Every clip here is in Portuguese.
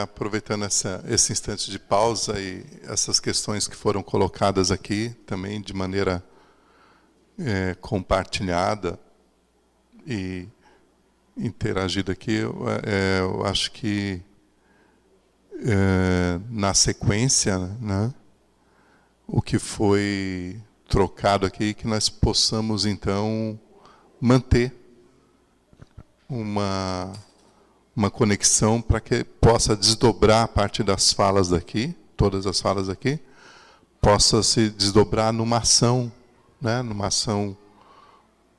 Aproveitando esse instante de pausa e essas questões que foram colocadas aqui, também de maneira compartilhada e interagida aqui, eu acho que na sequência, né, o que foi trocado aqui, que nós possamos então manter uma conexão para que possa desdobrar a parte das falas daqui, todas as falas aqui, possa se desdobrar numa ação, né, numa ação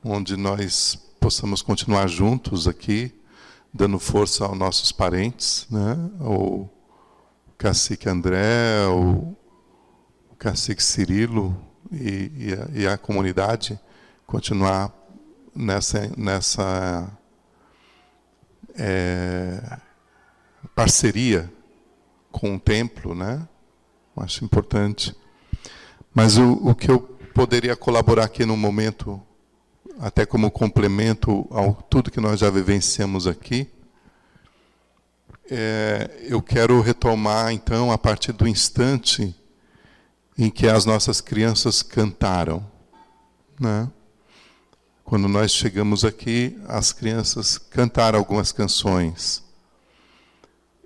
onde nós possamos continuar juntos aqui, dando força aos nossos parentes, né, o cacique André, o cacique Cirilo e a comunidade, continuar nessa parceria com o templo, né? Acho importante. Mas o que eu poderia colaborar aqui no momento, até como complemento ao tudo que nós já vivenciamos aqui, eu quero retomar, então, a partir do instante em que as nossas crianças cantaram, né? Quando nós chegamos aqui, as crianças cantaram algumas canções.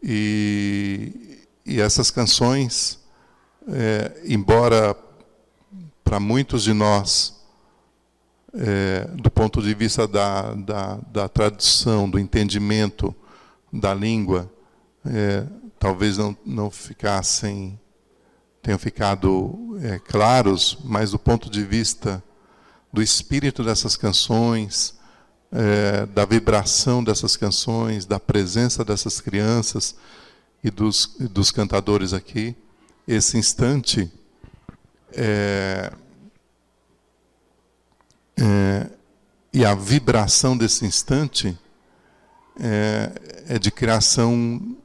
E essas canções, embora para muitos de nós, do ponto de vista da tradução, do entendimento da língua, talvez não tenham ficado claros, mas do ponto de vista do espírito dessas canções, da vibração dessas canções, da presença dessas crianças e dos cantadores aqui, esse instante e a vibração desse instante é de criação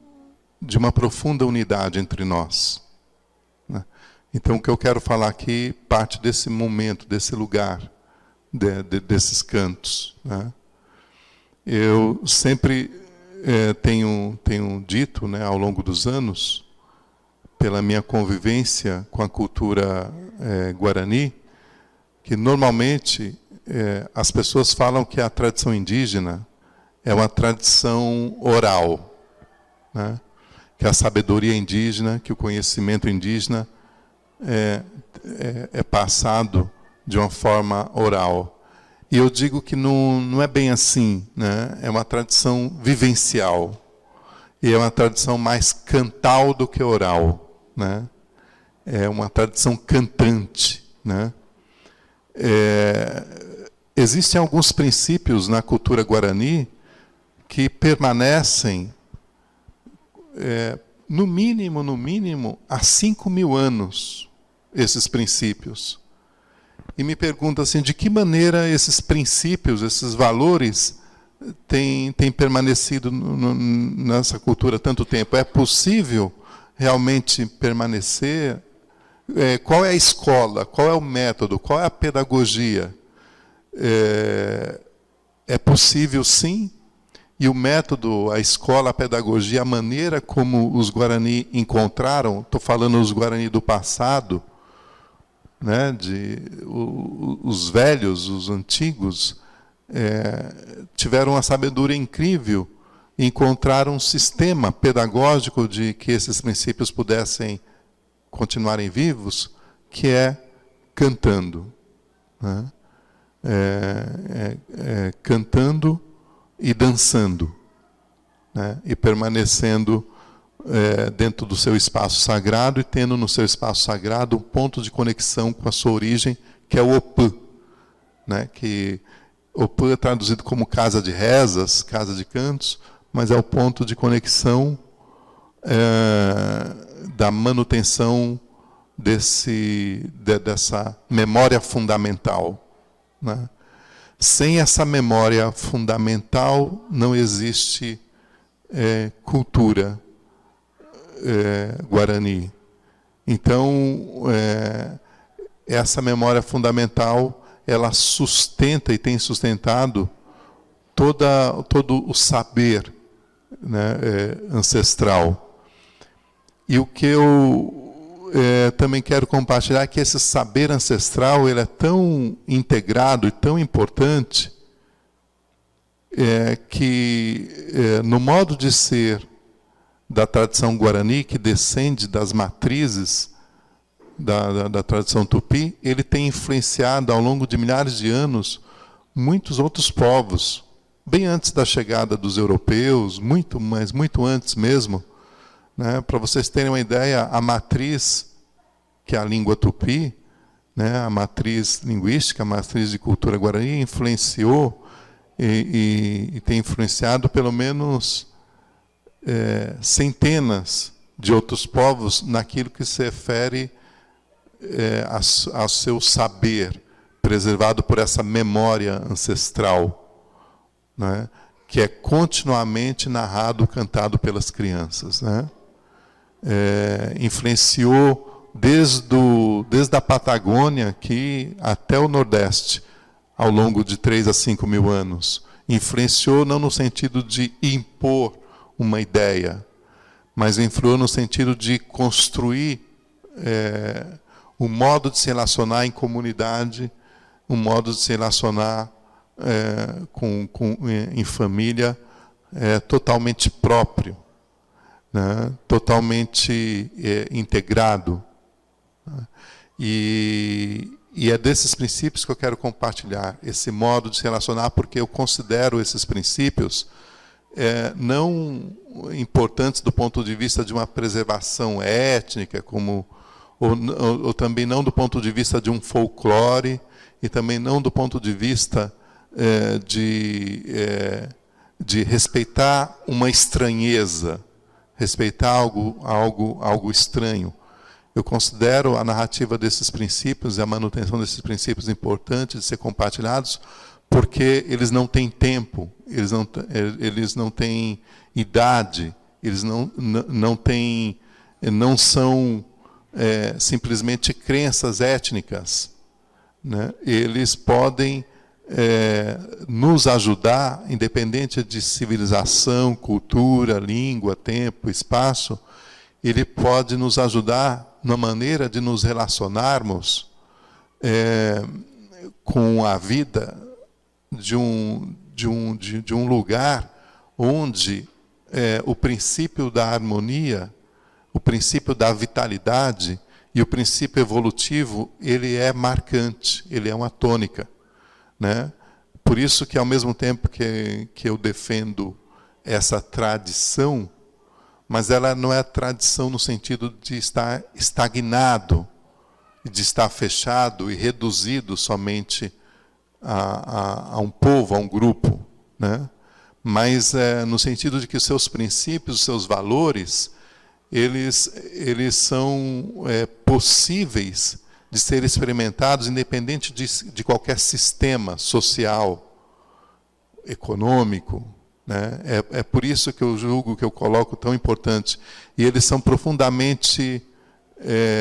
de uma profunda unidade entre nós, né? Então, o que eu quero falar aqui parte desse momento, desse lugar, desses cantos, né? Eu sempre tenho dito, né, ao longo dos anos, pela minha convivência com a cultura guarani, que normalmente as pessoas falam que a tradição indígena é uma tradição oral, né? Que a sabedoria indígena, que o conhecimento indígena é passado de uma forma oral. E eu digo que não é bem assim, né? É uma tradição vivencial. E é uma tradição mais cantal do que oral, né? É uma tradição cantante, né? Existem alguns princípios na cultura guarani que permanecem, no mínimo, há 5.000 anos, esses princípios. E me pergunto assim, de que maneira esses princípios, esses valores, têm permanecido nessa cultura tanto tempo? É possível realmente permanecer? Qual é a escola? Qual é o método? Qual é a pedagogia? É possível, sim. E o método, a escola, a pedagogia, a maneira como os Guarani encontraram, estou falando os Guarani do passado, né, os velhos, os antigos, tiveram uma sabedoria incrível e encontraram um sistema pedagógico de que esses princípios pudessem continuarem vivos, que é cantando, né? Cantando e dançando, né? E permanecendo dentro do seu espaço sagrado e tendo no seu espaço sagrado um ponto de conexão com a sua origem, que é o Opã, né? Que Opã é traduzido como casa de rezas, casa de cantos, mas é o ponto de conexão da manutenção dessa memória fundamental, né? Sem essa memória fundamental não existe cultura guarani. Então, essa memória fundamental, ela sustenta e tem sustentado todo o saber né, ancestral. E o que eu também quero compartilhar é que esse saber ancestral ele é tão integrado e tão importante que no modo de ser da tradição guarani, que descende das matrizes da tradição tupi, ele tem influenciado ao longo de milhares de anos muitos outros povos, bem antes da chegada dos europeus, mas muito antes mesmo. Né? Para vocês terem uma ideia, a matriz, que é a língua tupi, né? A matriz linguística, a matriz de cultura guarani, influenciou e tem influenciado pelo menos centenas de outros povos naquilo que se refere ao seu saber, preservado por essa memória ancestral, né? Que é continuamente narrado, cantado pelas crianças. Né? Influenciou desde a Patagônia aqui até o Nordeste, ao longo de 3 a 5 mil anos. Influenciou não no sentido de impor uma ideia, mas influiu no sentido de construir um modo de se relacionar em comunidade, um modo de se relacionar em família totalmente próprio, né? Totalmente integrado. E é desses princípios que eu quero compartilhar, esse modo de se relacionar, porque eu considero esses princípios não importantes do ponto de vista de uma preservação étnica, ou também não do ponto de vista de um folclore, e também não do ponto de vista de respeitar uma estranheza, respeitar algo estranho. Eu considero a narrativa desses princípios e a manutenção desses princípios importantes de ser compartilhados, porque eles não têm tempo, eles não têm idade, eles não são simplesmente crenças étnicas. Né? Eles podem nos ajudar, independente de civilização, cultura, língua, tempo, espaço, ele pode nos ajudar na maneira de nos relacionarmos com a vida de um lugar onde o princípio da harmonia, o princípio da vitalidade e o princípio evolutivo, ele é marcante, ele é uma tônica. Né? Por isso que, ao mesmo tempo que eu defendo essa tradição, mas ela não é tradição no sentido de estar estagnado, de estar fechado e reduzido somente a um povo, a um grupo. Né? Mas no sentido de que os seus princípios, os seus valores, eles são possíveis de ser experimentados independente de qualquer sistema social, econômico. Né? É por isso que eu julgo, que eu coloco tão importante. E eles são profundamente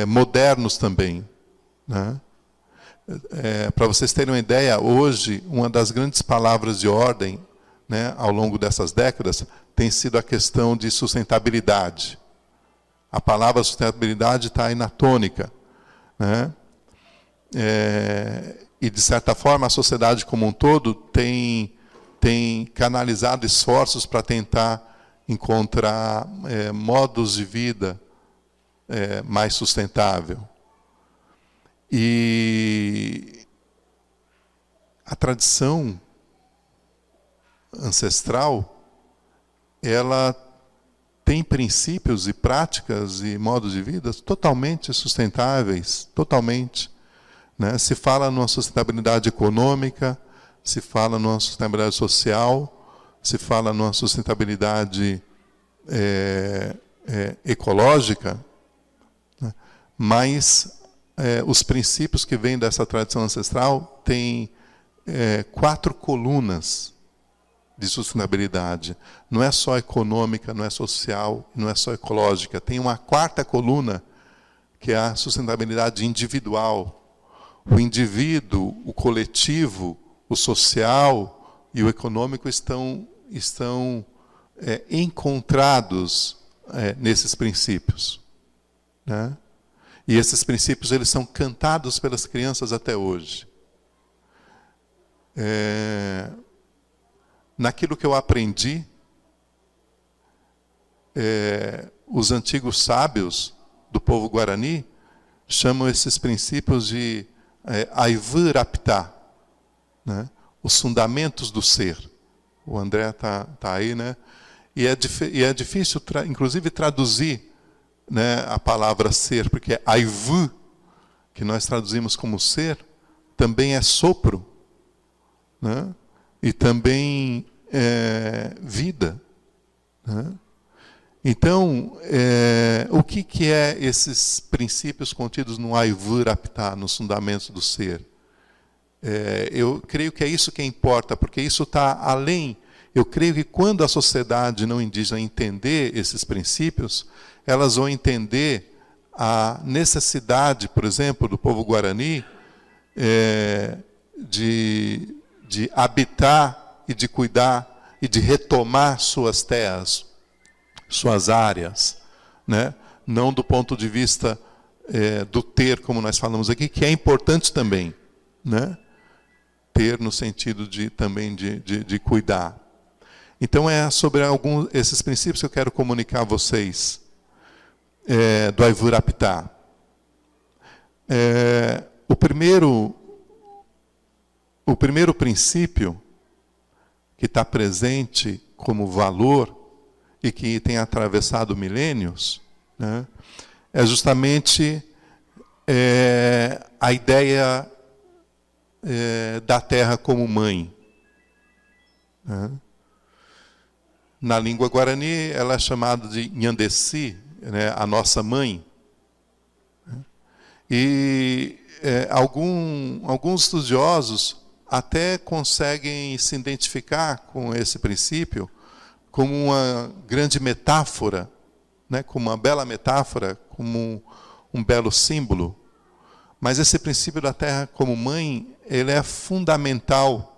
modernos também. Né? Para vocês terem uma ideia, hoje, uma das grandes palavras de ordem, né, ao longo dessas décadas, tem sido a questão de sustentabilidade. A palavra sustentabilidade está aí na tônica. Né? E, de certa forma, a sociedade como um todo tem canalizado esforços para tentar encontrar modos de vida mais sustentável. E a tradição ancestral, ela tem princípios e práticas e modos de vida totalmente sustentáveis, totalmente. Né? Se fala numa sustentabilidade econômica, se fala numa sustentabilidade social, se fala numa sustentabilidade ecológica, né? Mas os princípios que vêm dessa tradição ancestral têm 4 colunas de sustentabilidade. Não é só econômica, não é social, não é só ecológica. Tem uma 4ª coluna, que é a sustentabilidade individual. O indivíduo, o coletivo, o social e o econômico estão encontrados nesses princípios, né? E esses princípios eles são cantados pelas crianças até hoje. Naquilo que eu aprendi, os antigos sábios do povo Guarani chamam esses princípios de Aivurapta, né? Os fundamentos do ser. O André tá aí, né? E é difícil, inclusive, traduzir, né, a palavra ser, porque Aivu, que nós traduzimos como ser, também é sopro, né? E também vida, né? Então, o que é esses princípios contidos no Aivurapta, nos fundamentos do ser? Eu creio que é isso que importa, porque isso está além. Eu creio que quando a sociedade não indígena entender esses princípios, elas vão entender a necessidade, por exemplo, do povo Guarani de habitar e de cuidar e de retomar suas terras, suas áreas, né? Não do ponto de vista do ter, como nós falamos aqui, que é importante também, né? Ter no sentido também de cuidar. Então é sobre esses princípios que eu quero comunicar a vocês, do Aivurapta. O primeiro princípio que está presente como valor e que tem atravessado milênios, né, é justamente a ideia da terra como mãe, né? Na língua guarani, ela é chamada de Nhandeci, né, a nossa mãe. E alguns estudiosos até conseguem se identificar com esse princípio como uma grande metáfora, né, como uma bela metáfora, como um belo símbolo. Mas esse princípio da terra como mãe, ele é fundamental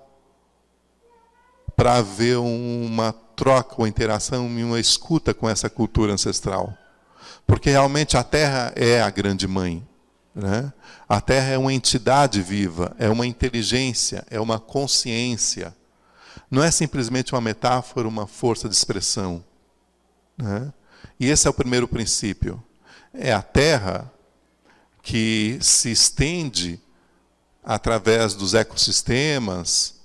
para haver uma troca, uma interação e uma escuta com essa cultura ancestral. Porque realmente a terra é a grande mãe, né? A terra é uma entidade viva, é uma inteligência, é uma consciência. Não é simplesmente uma metáfora, uma força de expressão, né? E esse é o primeiro princípio. É a terra que se estende através dos ecossistemas,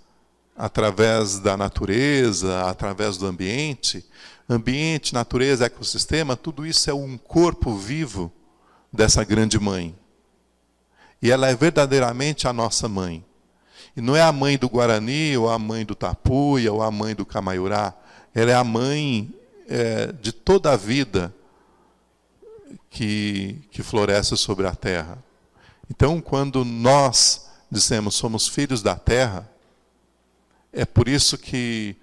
através da natureza, através do ambiente. Ambiente, natureza, ecossistema, tudo isso é um corpo vivo dessa grande mãe. E ela é verdadeiramente a nossa mãe. E não é a mãe do Guarani, ou a mãe do Tapuia, ou a mãe do Camaiurá. Ela é a mãe de toda a vida que floresce sobre a terra. Então, quando nós dissemos somos filhos da terra, é por isso que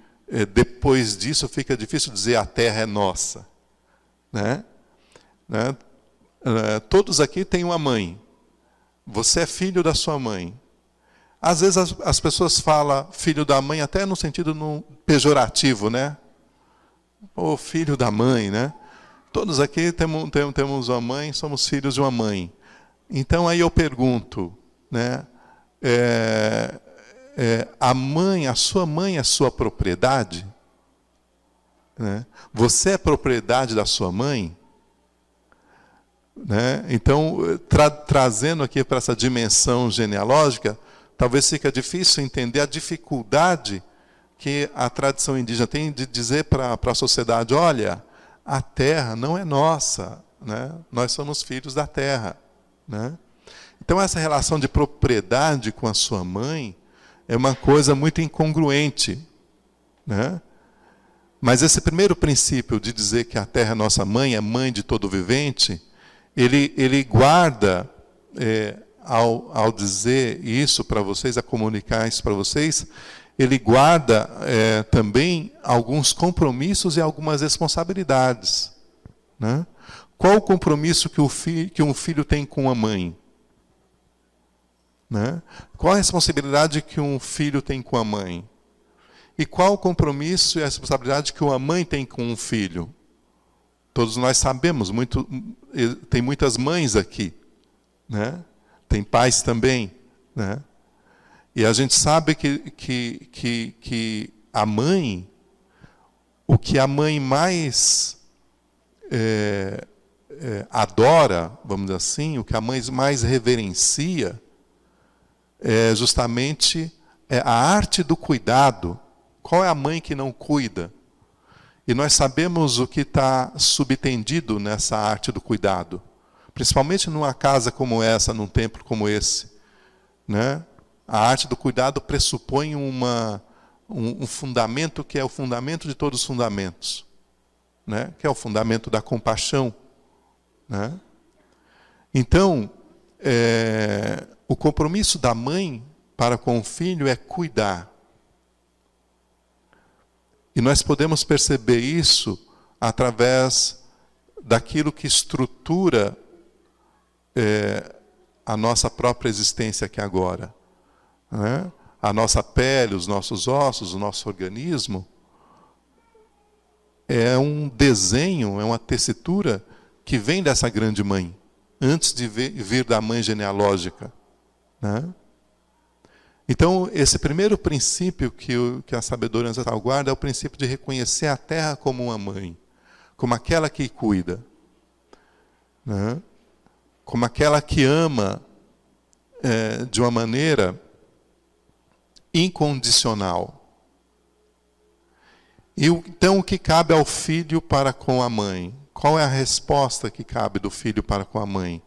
depois disso fica difícil dizer a terra é nossa, né? Todos aqui têm uma mãe. Você é filho da sua mãe. Às vezes as pessoas falam filho da mãe até no sentido pejorativo, né? Ô, filho da mãe, né? Todos aqui temos uma mãe, somos filhos de uma mãe. Então aí eu pergunto, né? A sua mãe é sua propriedade? Né? Você é propriedade da sua mãe? Né? Então, trazendo aqui para essa dimensão genealógica, talvez fique difícil entender a dificuldade que a tradição indígena tem de dizer para a sociedade, olha, a terra não é nossa, né? Nós somos filhos da terra, né? Então, essa relação de propriedade com a sua mãe é uma coisa muito incongruente, né? Mas esse primeiro princípio de dizer que a terra é nossa mãe, é mãe de todo vivente, ele guarda, ao dizer isso para vocês, a comunicar isso para vocês, ele guarda também alguns compromissos e algumas responsabilidades, né? Qual o compromisso que um filho tem com a mãe? Né? Qual a responsabilidade que um filho tem com a mãe? E qual o compromisso e a responsabilidade que uma mãe tem com um filho? Todos nós sabemos, tem muitas mães aqui, né? Tem pais também, né? E a gente sabe que a mãe, o que a mãe mais adora, vamos dizer assim, o que a mãe mais reverencia, é justamente a arte do cuidado. Qual é a mãe que não cuida? E nós sabemos o que está subtendido nessa arte do cuidado. Principalmente numa casa como essa, num templo como esse, né? A arte do cuidado pressupõe um fundamento que é o fundamento de todos os fundamentos, né? Que é o fundamento da compaixão, né? Então, o compromisso da mãe para com o filho é cuidar. E nós podemos perceber isso através daquilo que estrutura a nossa própria existência aqui agora, né? A nossa pele, os nossos ossos, o nosso organismo é um desenho, é uma tessitura que vem dessa grande mãe, antes de vir da mãe genealógica, né? Então, esse primeiro princípio que a sabedoria ancestral guarda é o princípio de reconhecer a terra como uma mãe, como aquela que cuida, né? Como aquela que ama de uma maneira incondicional. E então, o que cabe ao filho para com a mãe? Qual é a resposta que cabe do filho para com a mãe?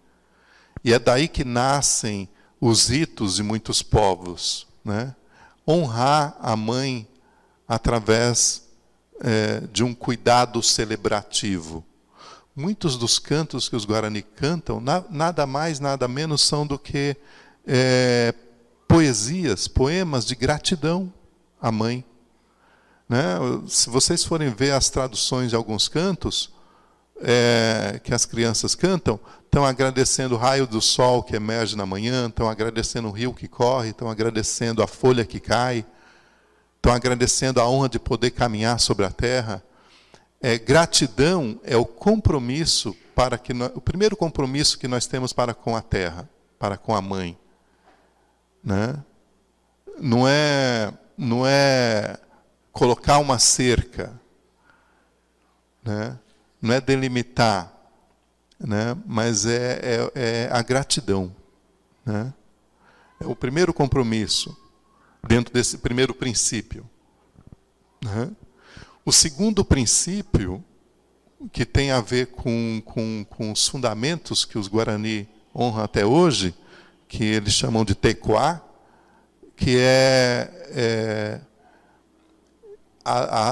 E é daí que nascem os ritos de muitos povos, né? Honrar a mãe através de um cuidado celebrativo. Muitos dos cantos que os Guarani cantam, nada mais, nada menos são do que poesias, poemas de gratidão à mãe, né? Se vocês forem ver as traduções de alguns cantos que as crianças cantam, estão agradecendo o raio do sol que emerge na manhã, estão agradecendo o rio que corre, estão agradecendo a folha que cai, estão agradecendo a honra de poder caminhar sobre a terra. Gratidão é o compromisso o primeiro compromisso que nós temos para com a terra, para com a mãe, né? Não é colocar uma cerca, né? Não é delimitar, né? Mas é a gratidão, né? É o primeiro compromisso dentro desse primeiro princípio, né? O segundo princípio, que tem a ver com os fundamentos que os Guarani honram até hoje, que eles chamam de tecoá, que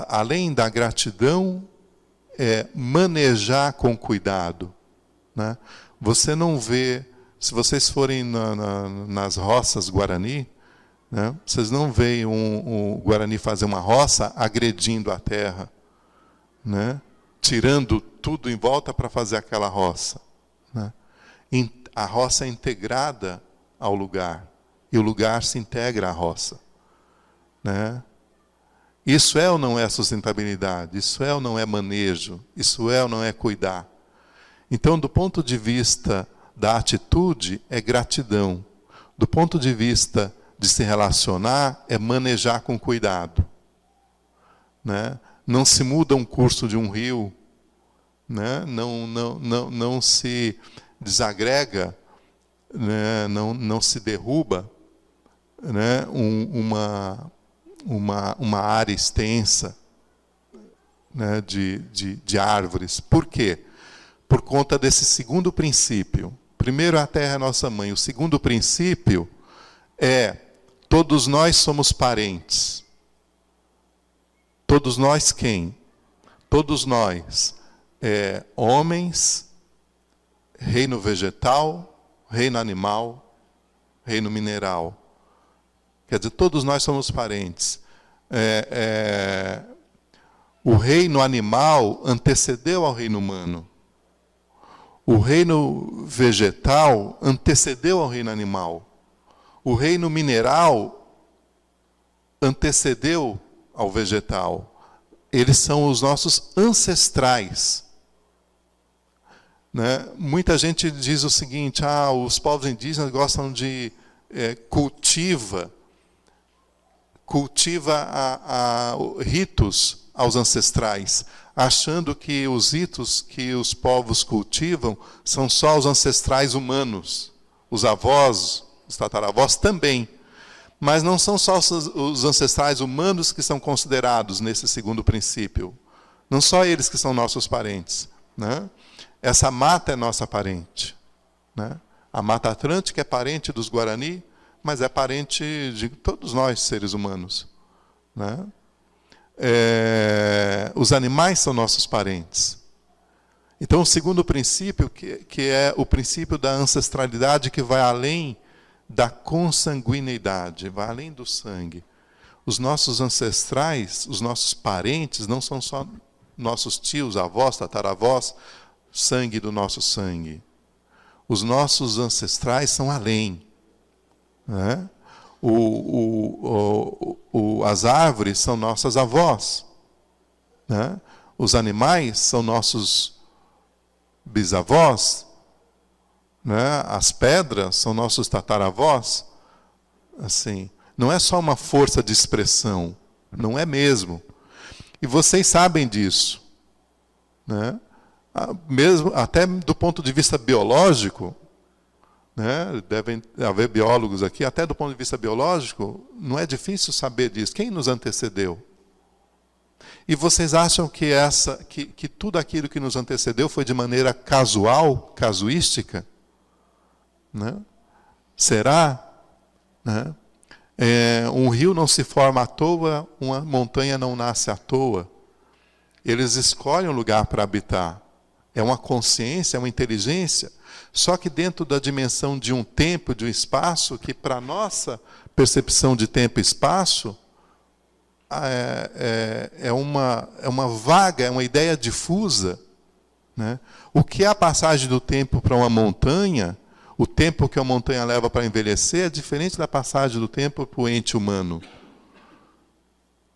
além da gratidão, manejar com cuidado, né? Você não vê, se vocês forem nas roças Guarani, né, vocês não veem um Guarani fazer uma roça agredindo a terra, né, tirando tudo em volta para fazer aquela roça, né? A roça é integrada ao lugar, e o lugar se integra à roça, né? Isso é ou não é sustentabilidade? Isso é ou não é manejo? Isso é ou não é cuidar? Então, do ponto de vista da atitude, é gratidão. Do ponto de vista de se relacionar, é manejar com cuidado, né? Não se muda um curso de um rio, né? Não se desagrega, né? Não se derruba, né? Uma área extensa, né? de árvores. Por quê? Por conta desse segundo princípio. Primeiro, a terra é nossa mãe. O segundo princípio todos nós somos parentes. Todos nós quem? Todos nós, homens, reino vegetal, reino animal, reino mineral. Quer dizer, todos nós somos parentes. O reino animal antecedeu ao reino humano. O reino vegetal antecedeu ao reino animal. O reino mineral antecedeu ao vegetal. Eles são os nossos ancestrais. Né? Muita gente diz o seguinte: os povos indígenas gostam de cultiva ritos aos ancestrais, achando que os ritos que os povos cultivam são só os ancestrais humanos. Os avós, os tataravós também. Mas não são só os ancestrais humanos que são considerados nesse segundo princípio. Não só eles que são nossos parentes. Né? Essa mata é nossa parente. Né? A Mata Atlântica é parente dos Guarani, mas é parente de todos nós, seres humanos. Né? Os animais são nossos parentes. Então, o segundo princípio, que é o princípio da ancestralidade, que vai além da consanguineidade, vai além do sangue. Os nossos ancestrais, os nossos parentes, não são só nossos tios, avós, tataravós, sangue do nosso sangue. Os nossos ancestrais são além. Né? As árvores são nossas avós. Né? Os animais são nossos bisavós. Né? As pedras são nossos tataravós. Assim, não é só uma força de expressão, não é mesmo. E vocês sabem disso. Né? Mesmo, até do ponto de vista biológico, né? Devem haver biólogos aqui, até do ponto de vista biológico, não é difícil saber disso. Quem nos antecedeu? E vocês acham que tudo aquilo que nos antecedeu foi de maneira casual, casuística? Né? Será? Né? Um rio não se forma à toa, uma montanha não nasce à toa. Eles escolhem um lugar para habitar. É uma consciência, é uma inteligência, só que dentro da dimensão de um tempo, de um espaço, que para a nossa percepção de tempo e espaço, é uma vaga, é uma ideia difusa. Né? O que é a passagem do tempo para uma montanha, o tempo que a montanha leva para envelhecer, é diferente da passagem do tempo para o ente humano.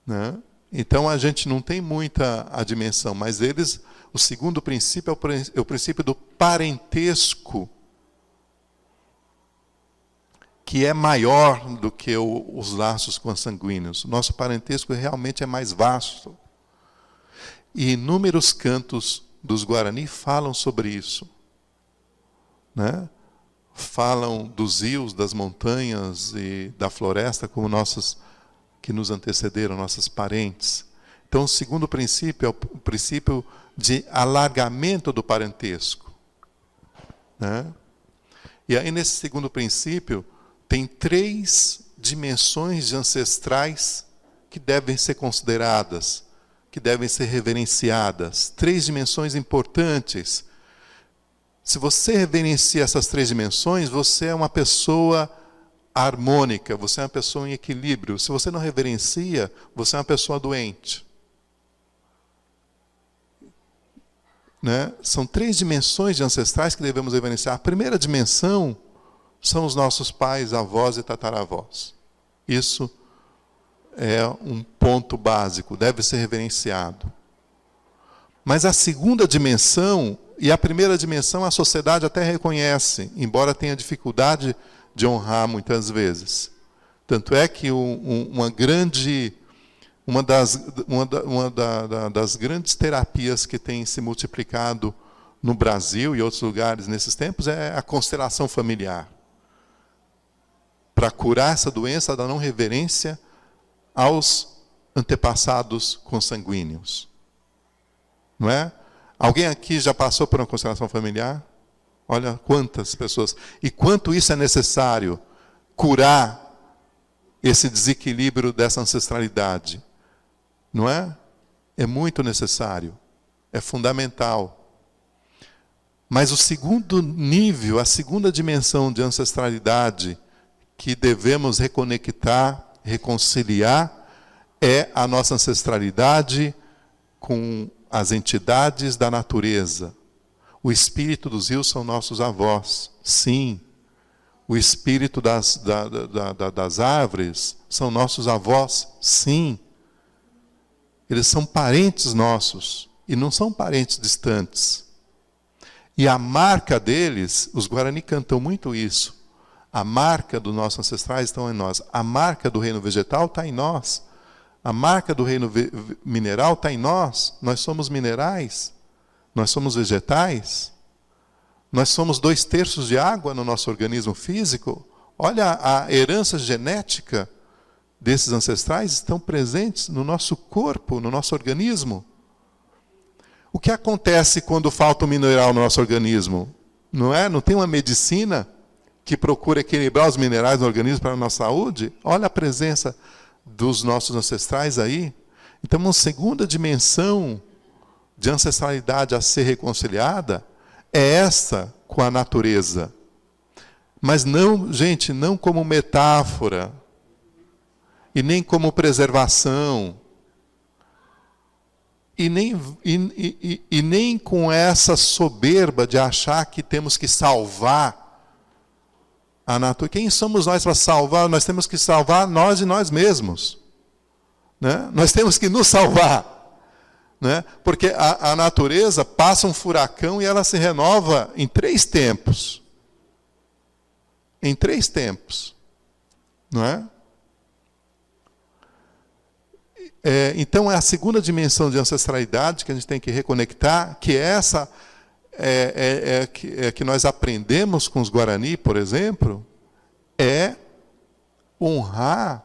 Né? Então a gente não tem muita a dimensão, mas o segundo princípio é o princípio do parentesco, que é maior do que os laços consanguíneos. Nosso parentesco realmente é mais vasto. E inúmeros cantos dos Guarani falam sobre isso. Né? Falam dos rios, das montanhas e da floresta como que nos antecederam, nossos parentes. Então, o segundo princípio é o princípio de alargamento do parentesco. Né? E aí, nesse segundo princípio, tem 3 dimensões de ancestrais que devem ser consideradas, que devem ser reverenciadas. 3 dimensões importantes. Se você reverencia essas 3 dimensões, você é uma pessoa harmônica, você é uma pessoa em equilíbrio. Se você não reverencia, você é uma pessoa doente. Né? São 3 dimensões de ancestrais que devemos reverenciar. A primeira dimensão são os nossos pais, avós e tataravós. Isso é um ponto básico, deve ser reverenciado. Mas a segunda dimensão e a primeira dimensão a sociedade até reconhece, embora tenha dificuldade de honrar muitas vezes. Tanto é que uma das grandes terapias que tem se multiplicado no Brasil e outros lugares nesses tempos é a constelação familiar. Para curar essa doença da não reverência aos antepassados consanguíneos. Não é? Alguém aqui já passou por uma constelação familiar? Olha quantas pessoas. E quanto isso é necessário curar esse desequilíbrio dessa ancestralidade. Não é? É muito necessário. É fundamental. Mas o segundo nível, a segunda dimensão de ancestralidade que devemos reconectar, reconciliar, é a nossa ancestralidade com as entidades da natureza. O espírito dos rios são nossos avós, sim. O espírito das árvores são nossos avós, sim. Eles são parentes nossos e não são parentes distantes. E a marca deles, os Guarani cantam muito isso. A marca dos nossos ancestrais está em nós. A marca do reino vegetal está em nós. A marca do reino mineral está em nós. Nós somos minerais. Nós somos vegetais. Nós somos 2/3 de água no nosso organismo físico. Olha, a herança genética desses ancestrais estão presentes no nosso corpo, no nosso organismo. O que acontece quando falta um mineral no nosso organismo? Não é? Não tem uma medicina que procura equilibrar os minerais no organismo para a nossa saúde? Olha a presença dos nossos ancestrais aí. Então, uma segunda dimensão de ancestralidade a ser reconciliada é essa com a natureza. Mas não, gente, não como metáfora, e nem como preservação, e nem com essa soberba de achar que temos que salvar a natureza. Quem somos nós para salvar? Nós temos que salvar nós e nós mesmos. Né? Nós temos que nos salvar. Né? Porque a natureza passa um furacão e ela se renova em 3 tempos. Em 3 tempos. Não é? Então, é a segunda dimensão de ancestralidade que a gente tem que reconectar, que essa que nós aprendemos com os Guarani, por exemplo, é honrar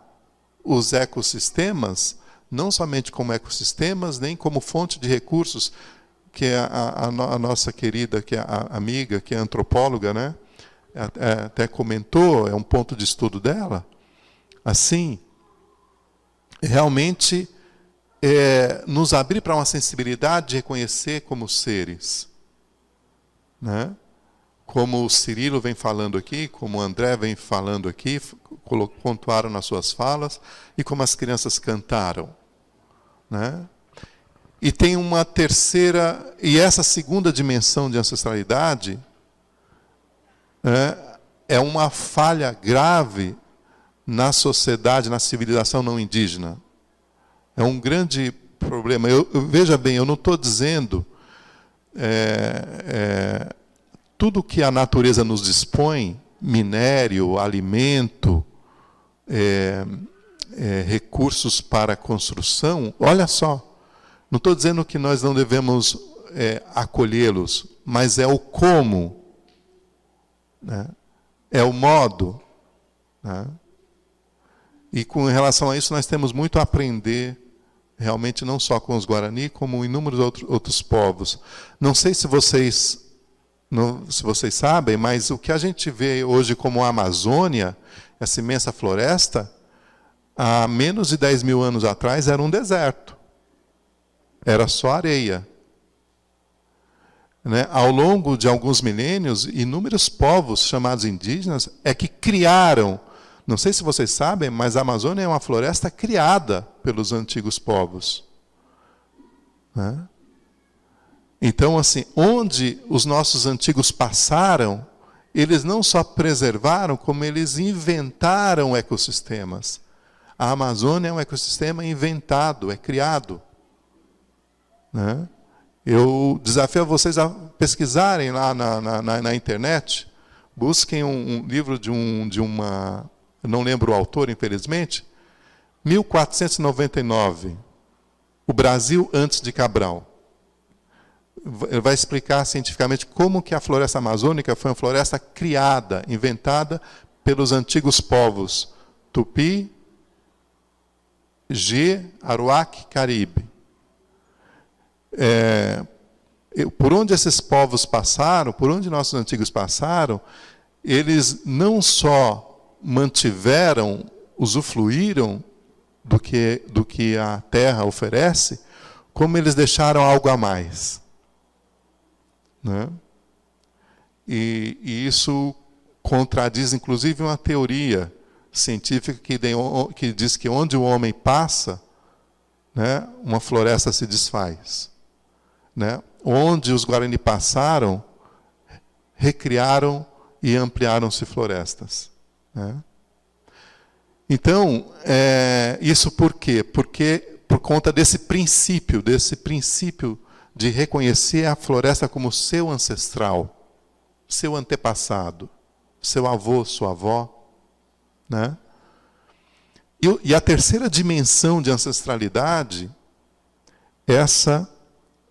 os ecossistemas, não somente como ecossistemas, nem como fonte de recursos, que é a nossa querida, que é a amiga, que é antropóloga, né? Até comentou, é um ponto de estudo dela. Assim, realmente nos abrir para uma sensibilidade de reconhecer como seres. Né? Como o Cirilo vem falando aqui, como o André vem falando aqui, pontuaram nas suas falas, e como as crianças cantaram. Né? E tem uma terceira, e essa segunda dimensão de ancestralidade é uma falha grave na sociedade, na civilização não indígena. É um grande problema. Veja bem, eu não estou dizendo tudo que a natureza nos dispõe, minério, alimento, recursos para construção, olha só, não estou dizendo que nós não devemos acolhê-los, mas é o como, né? É o modo. Né? E com relação a isso, nós temos muito a aprender, realmente não só com os Guarani, como inúmeros outros povos. Não sei se vocês sabem, mas o que a gente vê hoje como a Amazônia, essa imensa floresta, há menos de 10 mil anos atrás era um deserto. Era só areia. Né? Ao longo de alguns milênios, inúmeros povos chamados indígenas que criaram. Não sei se vocês sabem, mas a Amazônia é uma floresta criada pelos antigos povos. Né? Então, assim, onde os nossos antigos passaram, eles não só preservaram, como eles inventaram ecossistemas. A Amazônia é um ecossistema inventado, é criado. Né? Eu desafio vocês a pesquisarem lá na internet, busquem um livro de uma... Eu não lembro o autor, infelizmente. 1499. O Brasil antes de Cabral. Ele vai explicar cientificamente como que a floresta amazônica foi uma floresta criada, inventada pelos antigos povos Tupi, G, Aruac, Caribe. Por onde esses povos passaram, por onde nossos antigos passaram, eles não só mantiveram, usufruíram do que a terra oferece, como eles deixaram algo a mais. Né? E isso contradiz, inclusive, uma teoria científica que diz que onde o homem passa, né, uma floresta se desfaz. Né? Onde os Guarani passaram, recriaram e ampliaram-se florestas. Né? Então, isso por quê? Porque por conta desse princípio de reconhecer a floresta como seu ancestral, seu antepassado, seu avô, sua avó, né? E a terceira dimensão de ancestralidade, essa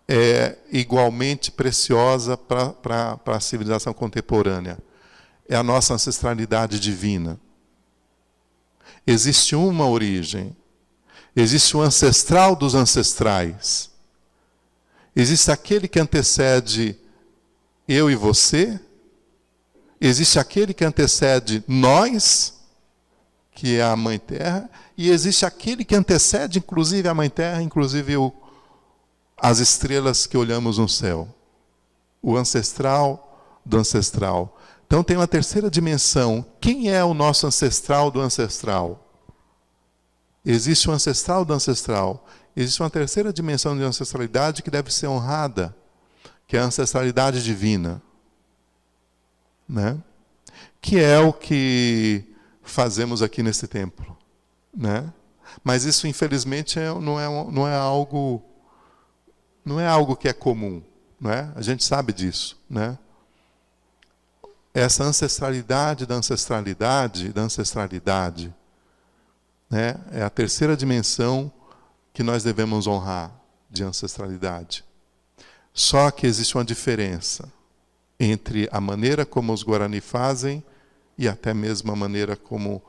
é igualmente preciosa para a civilização contemporânea. É a nossa ancestralidade divina. Existe uma origem. Existe o ancestral dos ancestrais. Existe aquele que antecede eu e você. Existe aquele que antecede nós, que é a Mãe Terra, e existe aquele que antecede, inclusive, a Mãe Terra, inclusive as estrelas que olhamos no céu. O ancestral do ancestral. Então tem uma terceira dimensão. Quem é o nosso ancestral do ancestral? Existe o ancestral do ancestral. Existe uma terceira dimensão de ancestralidade que deve ser honrada, que é a ancestralidade divina, né? Que é o que fazemos aqui nesse templo, né? Mas isso, infelizmente, não é algo que é comum, né? A gente sabe disso, né? Essa ancestralidade da ancestralidade, né? É a terceira dimensão que nós devemos honrar de ancestralidade. Só que existe uma diferença entre a maneira como os Guarani fazem e até mesmo a maneira como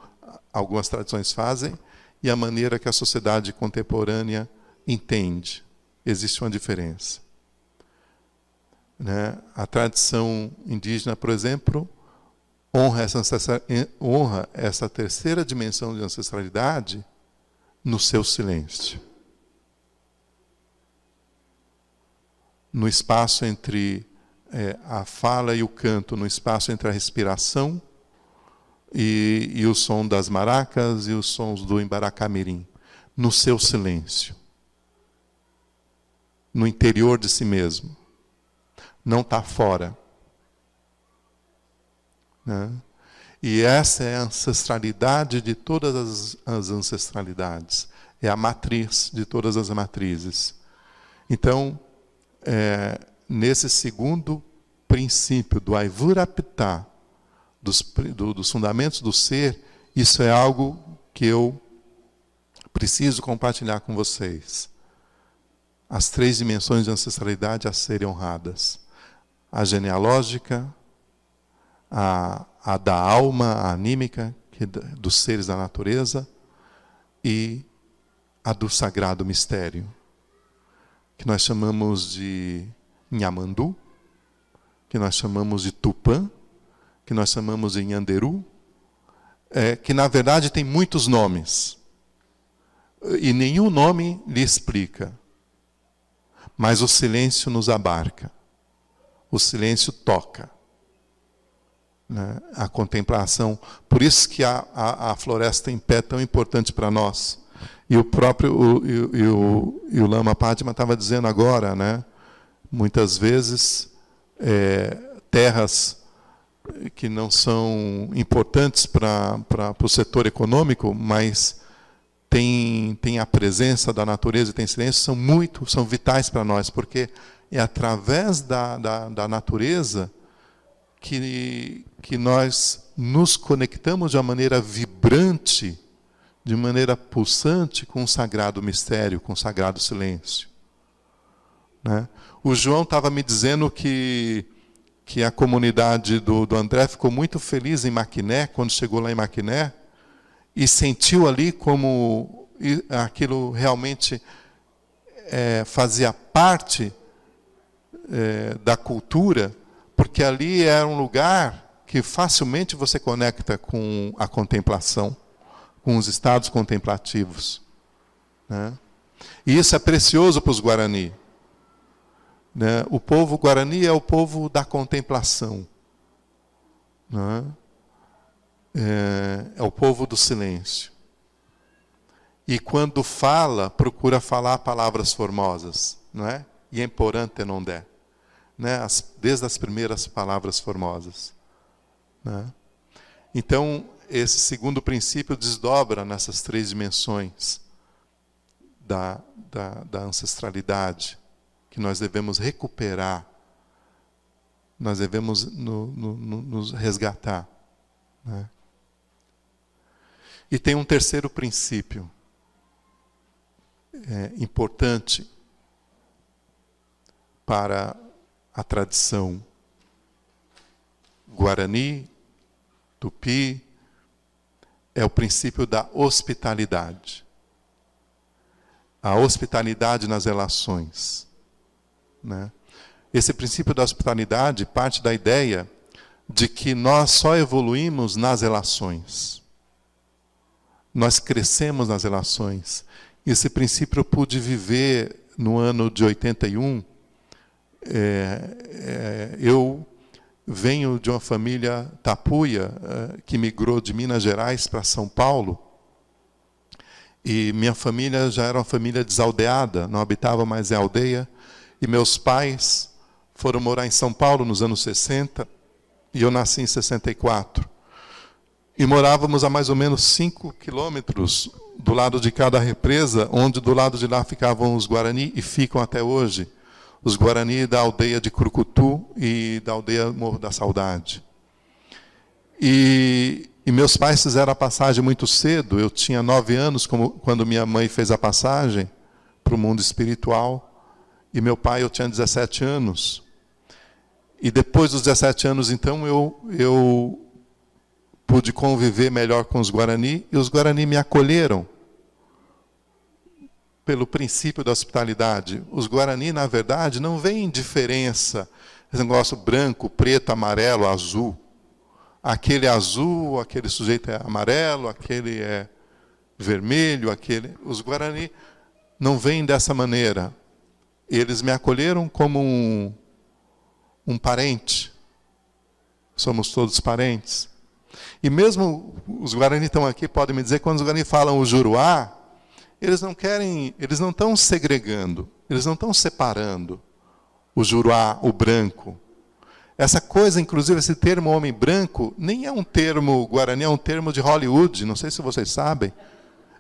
algumas tradições fazem e a maneira que a sociedade contemporânea entende. Existe uma diferença, né? A tradição indígena, por exemplo, honra essa terceira dimensão de ancestralidade no seu silêncio. No espaço entre a fala e o canto, no espaço entre a respiração e o som das maracas e os sons do Embaracamirim, no seu silêncio, no interior de si mesmo, não está fora, né? E essa é a ancestralidade de todas as ancestralidades, é a matriz de todas as matrizes. Então, nesse segundo princípio do Aivurapita, dos fundamentos do ser, isso é algo que eu preciso compartilhar com vocês. As três dimensões de ancestralidade a serem honradas. A genealógica, a da alma, a anímica, que dos seres da natureza, e a do sagrado mistério, que nós chamamos de Nhamandu, que nós chamamos de Tupã, que nós chamamos de Nhanderu, que na verdade tem muitos nomes, e nenhum nome lhe explica, mas o silêncio nos abarca, o silêncio toca, né? A contemplação. Por isso que a floresta em pé é tão importante para nós. E o próprio o Lama Padma estava dizendo agora, né? Muitas vezes terras que não são importantes para o setor econômico, mas tem a presença da natureza e tem silêncio, são vitais para nós, porque é através da natureza que nós nos conectamos de uma maneira vibrante, de maneira pulsante com o sagrado mistério, com o sagrado silêncio, né? O João estava me dizendo que a comunidade do André ficou muito feliz em Maquiné, quando chegou lá em Maquiné, e sentiu ali como aquilo realmente fazia parte da cultura, porque ali era um lugar que facilmente você conecta com a contemplação, com os estados contemplativos, né? E isso é precioso para os Guarani, né? O povo Guarani é o povo da contemplação, né? É o povo do silêncio. E quando fala, procura falar palavras formosas, não é? Yemporante non der, né? Desde as primeiras palavras formosas, né? Então, esse segundo princípio desdobra nessas três dimensões da ancestralidade, que nós devemos recuperar, nós devemos nos resgatar, né? E tem um terceiro princípio importante para a tradição Guarani, Tupi, é o princípio da hospitalidade. A hospitalidade nas relações, né? Esse princípio da hospitalidade parte da ideia de que nós só evoluímos nas relações. Nós crescemos nas relações. Esse princípio eu pude viver no ano de 81. Eu venho de uma família tapuia que migrou de Minas Gerais para São Paulo. E minha família já era uma família desaldeada, não habitava mais em aldeia. E meus pais foram morar em São Paulo nos anos 60, e eu nasci em 64. E morávamos a mais ou menos 5 quilômetros do lado de cada represa, onde do lado de lá ficavam os Guarani, e ficam até hoje. Os Guarani da aldeia de Curucutu e da aldeia Morro da Saudade. E meus pais fizeram a passagem muito cedo. Eu tinha 9 anos quando minha mãe fez a passagem para o mundo espiritual. E meu pai, eu tinha 17 anos. E depois dos 17 anos, então, eu pude conviver melhor com os Guarani. E os Guarani me acolheram pelo princípio da hospitalidade. Os Guarani, na verdade, não veem diferença. Esse negócio branco, preto, amarelo, azul. Aquele é azul, aquele sujeito é amarelo, aquele é vermelho, aquele... Os Guarani não veem dessa maneira. Eles me acolheram como um parente. Somos todos parentes. E mesmo os Guarani estão aqui, podem me dizer, quando os Guarani falam o Juruá, eles não estão segregando, eles não estão separando o Juruá, o branco. Essa coisa, inclusive, esse termo homem branco, nem é um termo Guarani, é um termo de Hollywood, não sei se vocês sabem.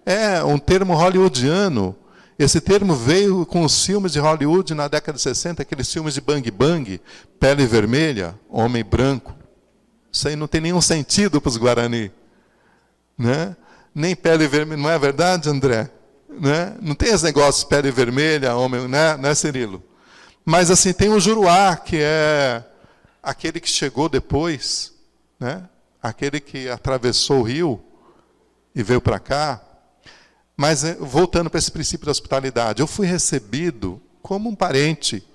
É um termo hollywoodiano. Esse termo veio com os filmes de Hollywood na década de 60, aqueles filmes de Bang Bang, pele vermelha, homem branco. Isso aí não tem nenhum sentido para os Guarani, né? Nem pele vermelha, não é verdade, André? Né? Não tem esse negócio de pele vermelha, homem, né, Cirilo? Mas assim, tem o Juruá, que é aquele que chegou depois, né? Aquele que atravessou o rio e veio para cá. Mas, voltando para esse princípio da hospitalidade, eu fui recebido como um parente.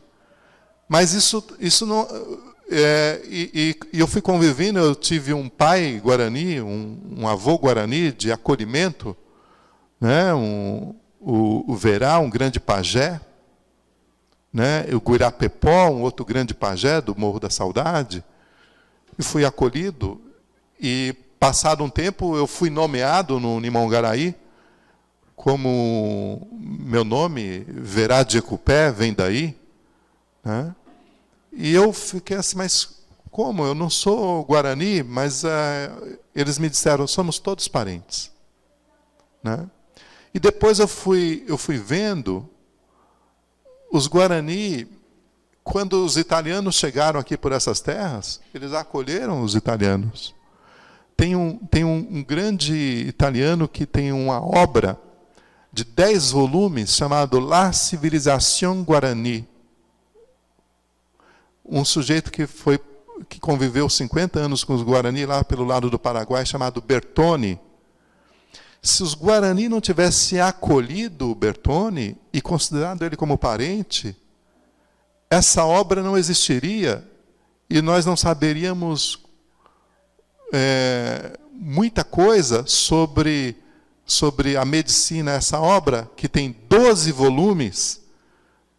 Mas isso não... E eu fui convivendo, eu tive um pai Guarani, um avô Guarani de acolhimento, né? O Verá, um grande pajé, né? O Guirapepó, um outro grande pajé do Morro da Saudade. E fui acolhido. E, passado um tempo, eu fui nomeado no Nimongaraí, como meu nome, Verá de Ecupé, vem daí, né? E eu fiquei assim, mas como? Eu não sou Guarani, mas eles me disseram, somos todos parentes, né? E depois eu fui vendo os Guarani, quando os italianos chegaram aqui por essas terras, eles acolheram os italianos. Tem um grande italiano que tem uma obra de 10 volumes, chamado La Civilizazione Guarani. Um sujeito que conviveu 50 anos com os Guarani, lá pelo lado do Paraguai, chamado Bertone. Se os Guarani não tivessem acolhido o Bertone e considerado ele como parente, essa obra não existiria e nós não saberíamos muita coisa sobre a medicina. Essa obra, que tem 12 volumes,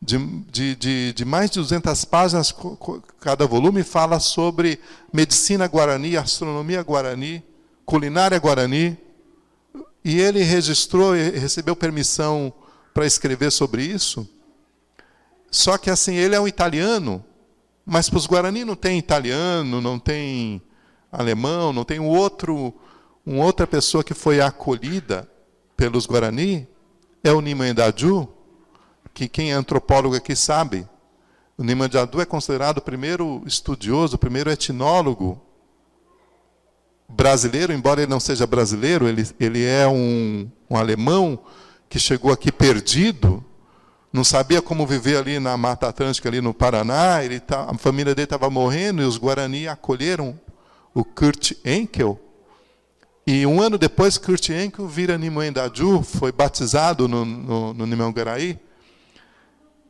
de mais de 200 páginas, cada volume fala sobre medicina guarani, astronomia guarani, culinária guarani. E ele registrou e recebeu permissão para escrever sobre isso. Só que assim, ele é um italiano, mas para os Guarani não tem italiano, não tem alemão, não tem uma outra pessoa que foi acolhida pelos Guarani, é o Nimandaju, que quem é antropólogo aqui sabe. O Nimandaju é considerado o primeiro estudioso, o primeiro etnólogo brasileiro, embora ele não seja brasileiro, ele é um alemão que chegou aqui perdido, não sabia como viver ali na Mata Atlântica, ali no Paraná, a família dele estava morrendo, e os Guarani acolheram o Kurt Enkel. E um ano depois, Kurt Enkel vira Nimandaju, foi batizado no Nimangaraí.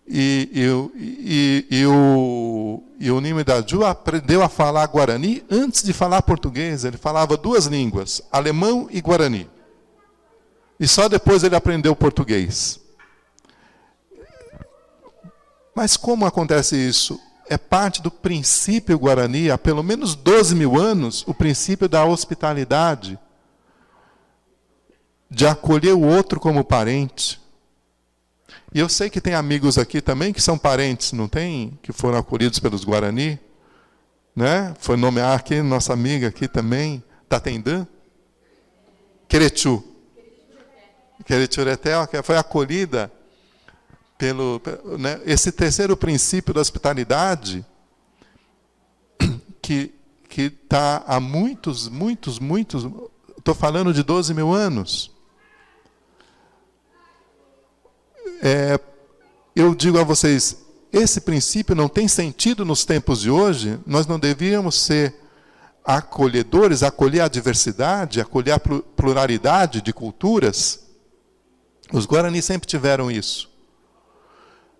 E o Nimandaju aprendeu a falar Guarani antes de falar português. Ele falava 2 línguas, alemão e Guarani. E só depois ele aprendeu português. Mas como acontece isso? É parte do princípio Guarani, há pelo menos 12 mil anos, o princípio da hospitalidade, de acolher o outro como parente. E eu sei que tem amigos aqui também que são parentes, não tem? Que foram acolhidos pelos Guarani. Né? Foi nomear aqui, nossa amiga aqui também, Tatendã. Querechu. Querechuretel, que foi acolhida né? Esse terceiro princípio da hospitalidade, que está há muitos, estou falando de 12 mil anos. Eu digo a vocês, esse princípio não tem sentido nos tempos de hoje. Nós não devíamos ser acolhedores, acolher a diversidade, acolher a pluralidade de culturas. Os Guarani sempre tiveram isso.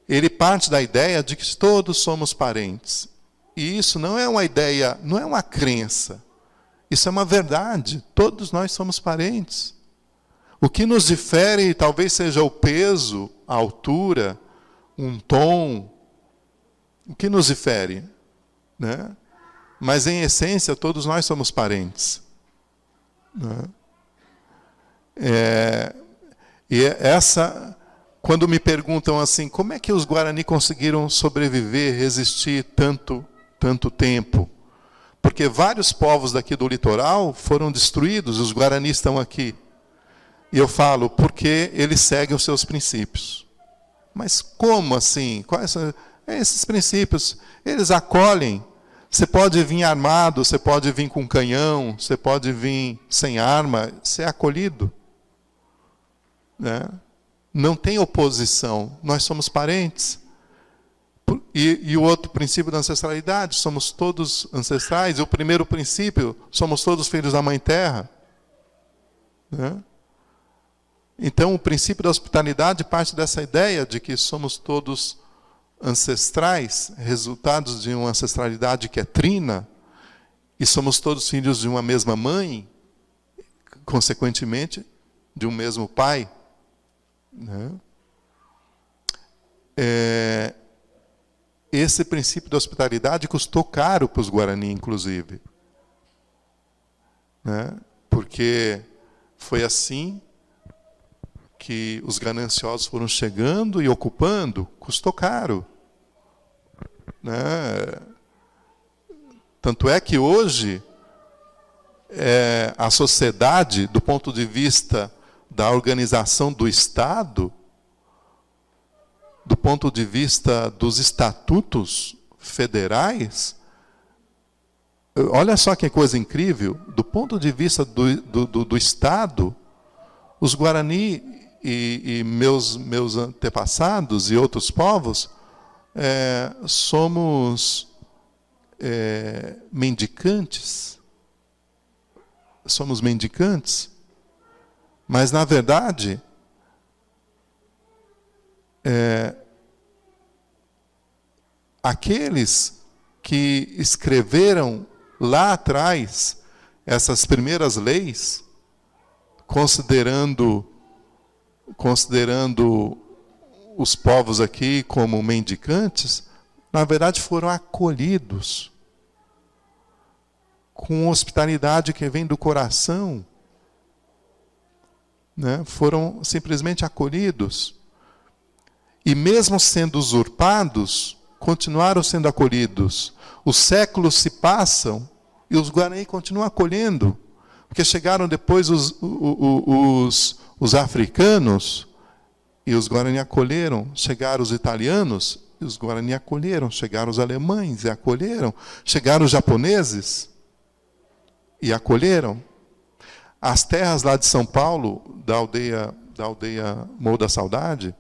Ele parte da ideia de que todos somos parentes. E isso não é uma ideia, não é uma crença. Isso é uma verdade. Todos nós somos parentes. O que nos difere talvez seja o peso, a altura, um tom. O que nos difere? Né? Mas, em essência, todos nós somos parentes. Né? Quando me perguntam assim, como é que os Guarani conseguiram sobreviver, resistir tanto tempo? Porque vários povos daqui do litoral foram destruídos, os Guarani estão aqui. E eu falo, porque eles seguem os seus princípios. Mas como assim? Quais são esses princípios? Eles acolhem. Você pode vir armado, você pode vir com canhão, você pode vir sem arma, você é acolhido. Né? Não tem oposição, nós somos parentes. E o outro princípio da ancestralidade, somos todos ancestrais. E o primeiro princípio, somos todos filhos da Mãe Terra. Né? Então, o princípio da hospitalidade parte dessa ideia de que somos todos ancestrais, resultados de uma ancestralidade que é trina, e somos todos filhos de uma mesma mãe, consequentemente, de um mesmo pai. Né? Esse princípio da hospitalidade custou caro para os Guarani, inclusive. Né? Porque foi assim que os gananciosos foram chegando e ocupando, custou caro. Né? Tanto é que hoje a sociedade, do ponto de vista da organização do Estado, do ponto de vista dos estatutos federais, olha só que coisa incrível, do ponto de vista do Estado, os Guarani e meus antepassados e outros povos somos mendicantes. Somos mendicantes. Mas, na verdade, aqueles que escreveram lá atrás essas primeiras leis, considerando os povos aqui como mendicantes, na verdade foram acolhidos com hospitalidade que vem do coração. Né? Foram simplesmente acolhidos. E mesmo sendo usurpados, continuaram sendo acolhidos. Os séculos se passam e os Guarani continuam acolhendo. Porque chegaram depois os africanos e os Guarani acolheram. Chegaram os italianos, e os Guarani acolheram. Chegaram os alemães e acolheram. Chegaram os japoneses e acolheram. As terras lá de São Paulo, da aldeia Morro da Saudade,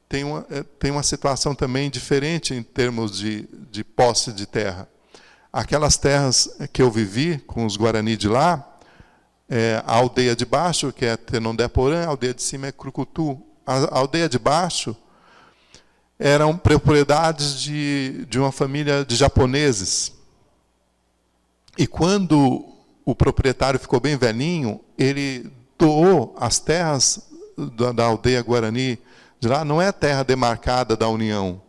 tem uma situação também diferente em termos de posse de terra. Aquelas terras que eu vivi com os Guarani de lá, a aldeia de baixo, que é Tenondé-Porã, a aldeia de cima é Crucutu. A aldeia de baixo eram propriedades de uma família de japoneses. E quando o proprietário ficou bem velhinho, ele doou as terras da aldeia Guarani de lá. Não é terra demarcada da União,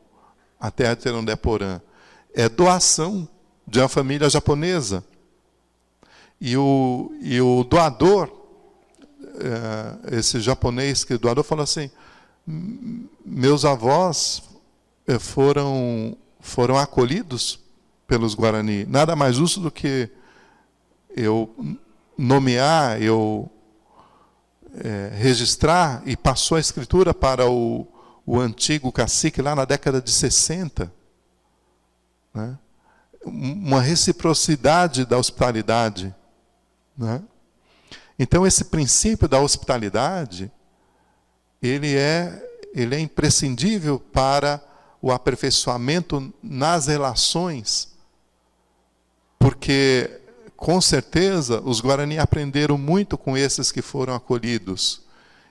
a terra de Tenondé-Porã. É doação de uma família japonesa. E o doador, esse japonês que doador, falou assim: meus avós foram acolhidos pelos Guarani. Nada mais justo do que eu nomear, registrar, e passou a escritura para o antigo cacique lá na década de 60. Né? Uma reciprocidade da hospitalidade. Né? Então, esse princípio da hospitalidade, ele é imprescindível para o aperfeiçoamento nas relações, porque, com certeza, os Guarani aprenderam muito com esses que foram acolhidos.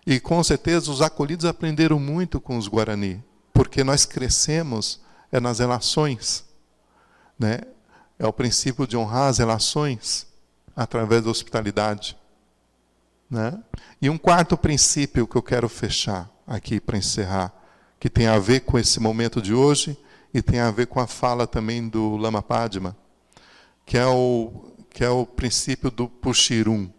E, com certeza, os acolhidos aprenderam muito com os Guarani, porque nós crescemos nas relações. Né? É o princípio de honrar as relações através da hospitalidade. Né? E um quarto princípio que eu quero fechar aqui para encerrar, que tem a ver com esse momento de hoje e tem a ver com a fala também do Lama Padma, que é o princípio do Puxirum.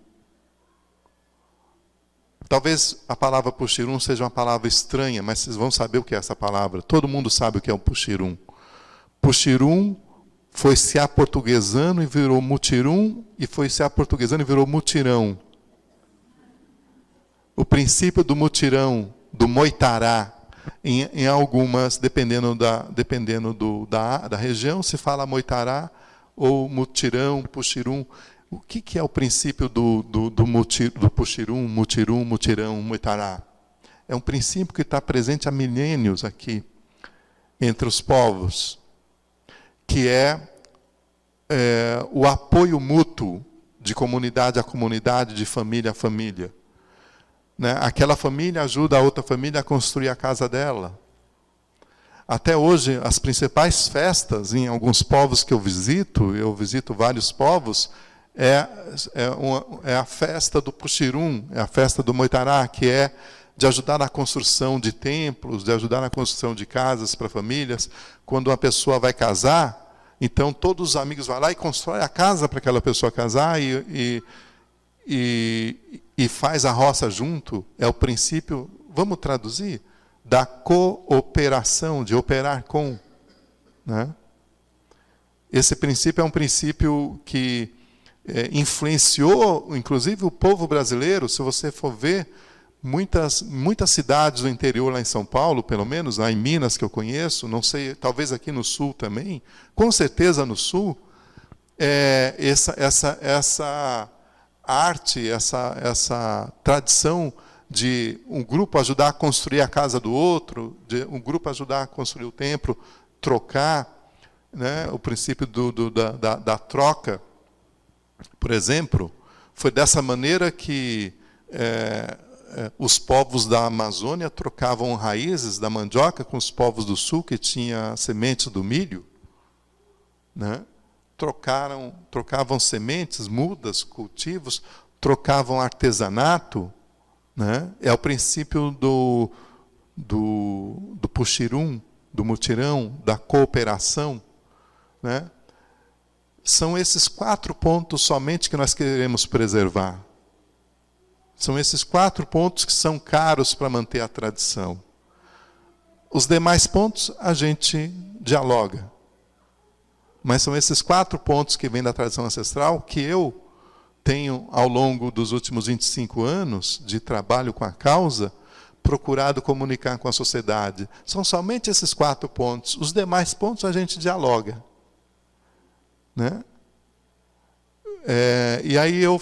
Talvez a palavra Puxirum seja uma palavra estranha, mas vocês vão saber o que é essa palavra. Todo mundo sabe o que é o Puxirum. Puxirum foi se aportuguesando e virou mutirum, e foi se aportuguesando e virou mutirão. O princípio do mutirão, do moitará, em algumas, dependendo da região, se fala moitará ou mutirão, puxirum. O que é o princípio do puxirum, mutirum, mutirão, moitará? É um princípio que está presente há milênios aqui, entre os povos, que é o apoio mútuo de comunidade a comunidade, de família a família. Né? Aquela família ajuda a outra família a construir a casa dela. Até hoje, as principais festas em alguns povos que eu visito vários povos, é a festa do Puxirum, é a festa do Moitará, que é de ajudar na construção de templos, de ajudar na construção de casas para famílias. Quando uma pessoa vai casar, então todos os amigos vão lá e constroem a casa para aquela pessoa casar e faz a roça junto. É o princípio, vamos traduzir, da cooperação, de operar com. Né? Esse princípio é um princípio que influenciou, inclusive, o povo brasileiro. Se você for ver, muitas cidades do interior, lá em São Paulo, pelo menos, lá em Minas, que eu conheço, não sei, talvez aqui no Sul também, com certeza no Sul, essa arte, essa tradição de um grupo ajudar a construir a casa do outro, de um grupo ajudar a construir o templo, trocar, né, o princípio da troca, por exemplo, foi dessa maneira que os povos da Amazônia trocavam raízes da mandioca com os povos do Sul, que tinha sementes do milho. Né? Trocavam sementes, mudas, cultivos, trocavam artesanato. Né? É o princípio do puxirum, do mutirão, da cooperação. Né? São esses 4 pontos somente que nós queremos preservar. São esses 4 pontos que são caros para manter a tradição. Os demais pontos a gente dialoga. Mas são esses 4 pontos que vêm da tradição ancestral que eu tenho, ao longo dos últimos 25 anos de trabalho com a causa, procurado comunicar com a sociedade. São somente esses 4 pontos. Os demais pontos a gente dialoga. Né? E aí eu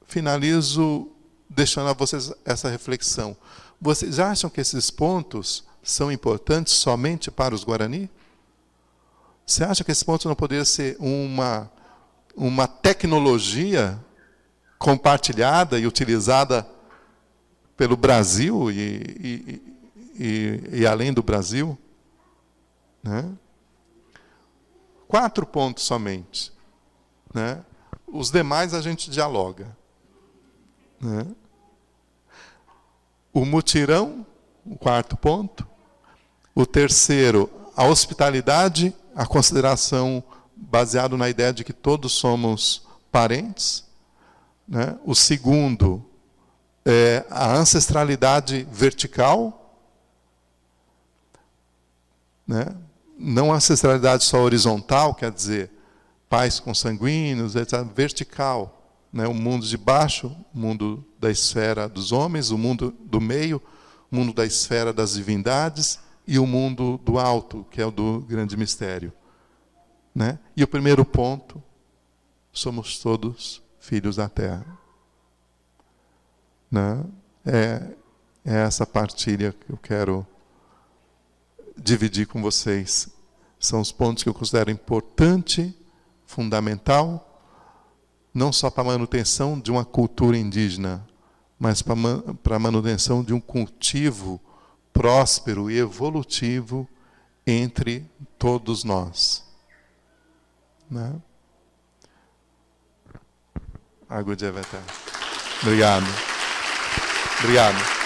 finalizo deixando a vocês essa reflexão. Vocês acham que esses pontos são importantes somente para os Guarani? Você acha que esses pontos não poderiam ser uma tecnologia compartilhada e utilizada pelo Brasil e além do Brasil? Né? 4 pontos somente. Né? Os demais a gente dialoga. Né? O mutirão, o 4º ponto. O 3º, a hospitalidade, a consideração baseado na ideia de que todos somos parentes. Né? O 2º, a ancestralidade vertical. Né? Não a ancestralidade só horizontal, quer dizer, pais consanguíneos, etc., vertical. Né? O mundo de baixo, o mundo da esfera dos homens, o mundo do meio, o mundo da esfera das divindades e o mundo do alto, que é o do grande mistério. Né? E o 1º ponto, somos todos filhos da terra. Né? É essa partilha que eu quero dividir com vocês. São os pontos que eu considero importante, fundamental, não só para a manutenção de uma cultura indígena, mas para a manutenção de um cultivo próspero e evolutivo entre todos nós. Né? Água de Eveté. Obrigado. Obrigado.